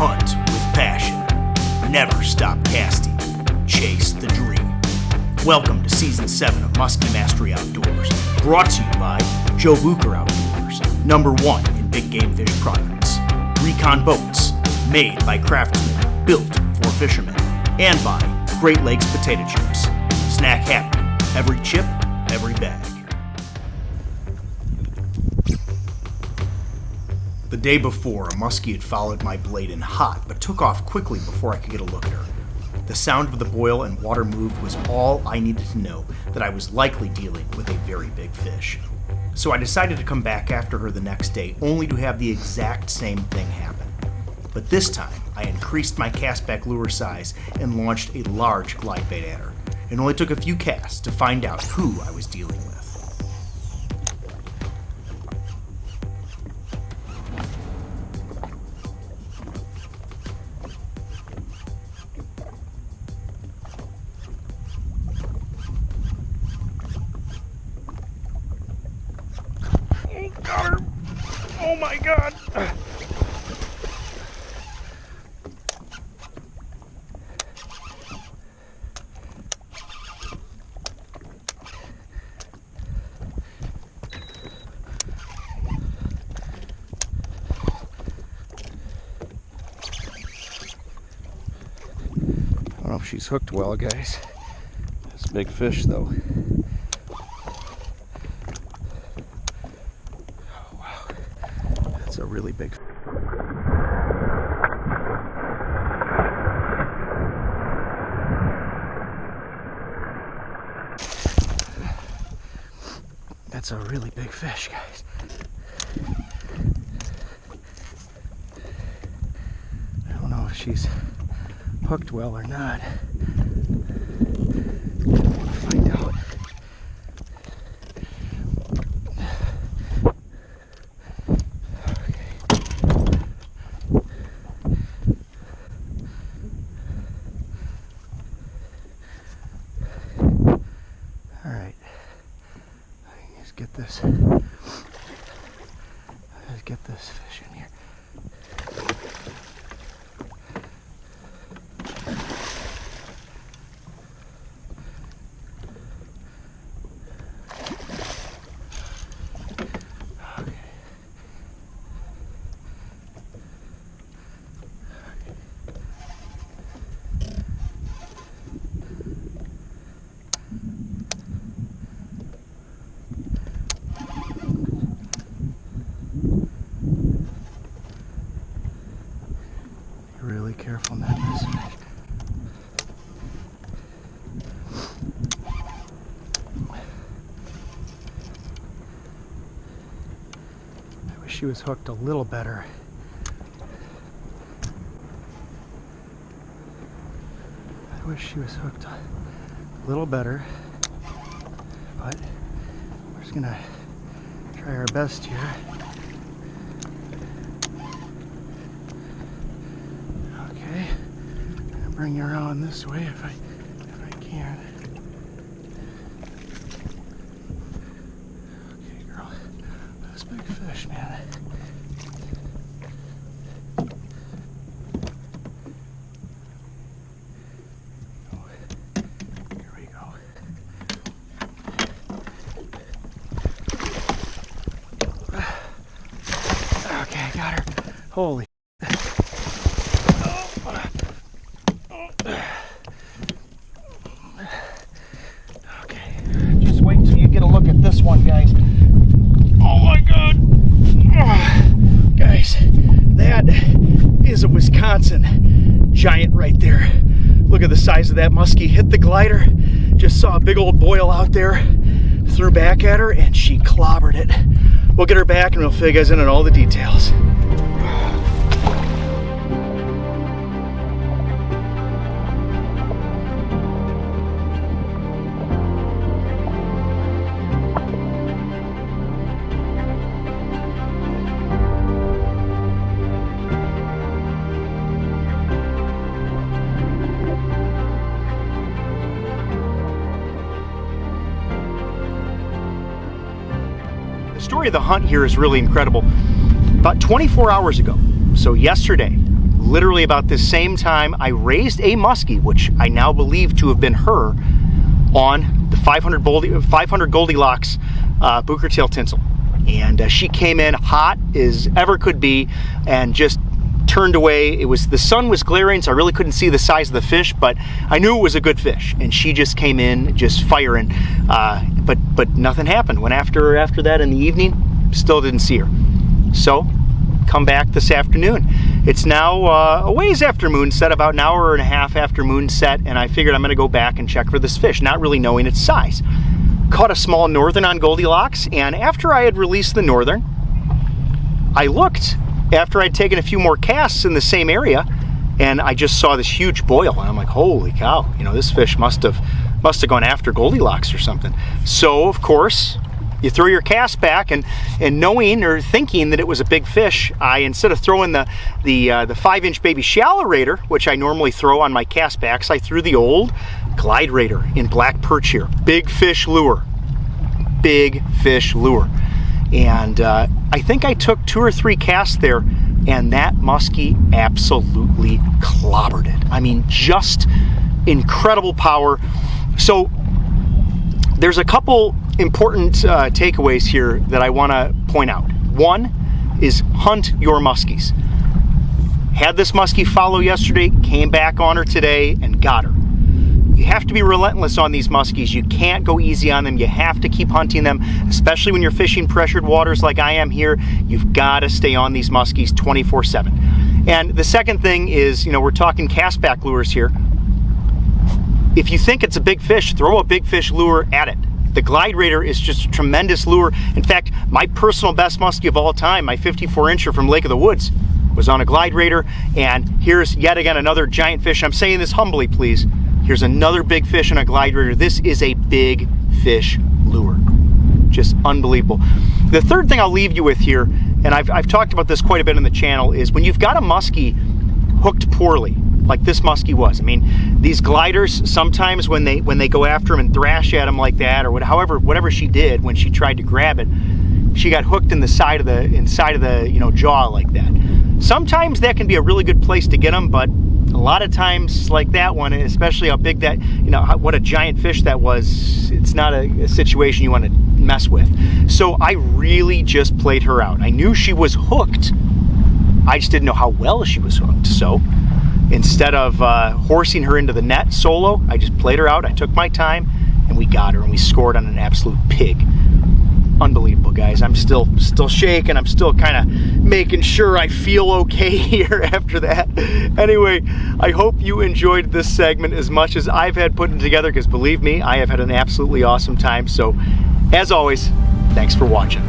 Hunt with passion. Never stop casting. Chase the dream. Welcome to Season 7 of Musky Mastery Outdoors. Brought to you by Bucher Outdoors. #1 in big game fish products. Recon Boats. Made by craftsmen. Built for fishermen. And by Great Lakes Potato Chips. Snack happy. Every chip, every bag. The day before, a muskie had followed my blade in hot, but took off quickly before I could get a look at her. The sound of the boil and water moved was all I needed to know that I was likely dealing with a very big fish. So I decided to come back after her the next day, only to have the exact same thing happen. But this time, I increased my castback lure size and launched a large glide bait at her. It only took a few casts to find out who I was dealing with. Got her! Oh my God! I don't know if she's hooked well, guys. It's a big fish, though. It's a really big. That's a really big fish, guys. I don't know if she's hooked well or not. We'll find out. Let's get this fish in here. Okay. Really careful not to miss fish. I wish she was hooked a little better. I wish she was hooked a little better, but we're just gonna try our best here. Bring you around this way if I can. Okay, girl. That's a big fish, man. Oh, here we go. Okay, I got her. Holy. This one, guys. Oh my God. Oh, guys, that is a Wisconsin giant right there. Look at the size of that muskie. Hit the glider. Just saw a big old boil out there. Threw back at her and she clobbered it. We'll get her back and we'll fill you guys in on all the details. The story of the hunt here is really incredible. About 24 hours ago, so yesterday, literally about the same time, I raised a muskie, which I now believe to have been her, on the 500 Goldilocks Bucher tail tinsel. And she came in hot as ever could be and just turned away. The sun was glaring, so I really couldn't see the size of the fish, but I knew it was a good fish. And she just came in just firing, but nothing happened. Went after her after that in the evening, still didn't see her. So come back this afternoon. It's now a ways after moonset, about an hour and a half after moonset, and I figured I'm going to go back and check for this fish, not really knowing its size. Caught a small northern on Goldilocks, and after I had released the northern, I looked after I'd taken a few more casts in the same area, and I just saw this huge boil, and I'm like, holy cow, you know, this fish must have gone after Goldilocks or something. So of course, you throw your cast back, and knowing or thinking that it was a big fish, I, instead of throwing the 5-inch baby shallow raider, which I normally throw on my cast backs, I threw the old glide raider in black perch here. Big fish lure. Big fish lure. And I think I took 2 or 3 casts there, and that muskie absolutely clobbered it. I mean, just incredible power. So there's a couple important takeaways here that I want to point out. One is hunt your muskies. Had this muskie follow yesterday, came back on her today, and got her. You have to be relentless on these muskies. You can't go easy on them. You have to keep hunting them, especially when you're fishing pressured waters like I am here. You've got to stay on these muskies 24/7. And the second thing is, you know, we're talking cast back lures here. If you think it's a big fish, throw a big fish lure at it. The glide raider is just a tremendous lure. In fact, my personal best muskie of all time, my 54-incher from Lake of the Woods, was on a glide raider. And here's yet again another giant fish. I'm saying this humbly, please. Here's another big fish on a glide raider. This is a big fish lure. Just unbelievable. The third thing I'll leave you with here, and I've talked about this quite a bit on the channel, is when you've got a muskie hooked poorly, like this muskie was. I mean, these gliders, sometimes when they go after him and thrash at him like that, or whatever she did when she tried to grab it, she got hooked in the inside of the jaw like that. Sometimes that can be a really good place to get them, but a lot of times, like that one, especially how big that, what a giant fish that was, it's not a situation you want to mess with. So I really just played her out. I knew she was hooked. I just didn't know how well she was hooked. So instead of horsing her into the net solo, I just played her out. I took my time, and we got her, and we scored on an absolute pig. Unbelievable, guys. I'm still shaking. I'm still kind of making sure I feel okay here after that. Anyway, I hope you enjoyed this segment as much as I've had putting together, because believe me, I have had an absolutely awesome time. So, as always, thanks for watching.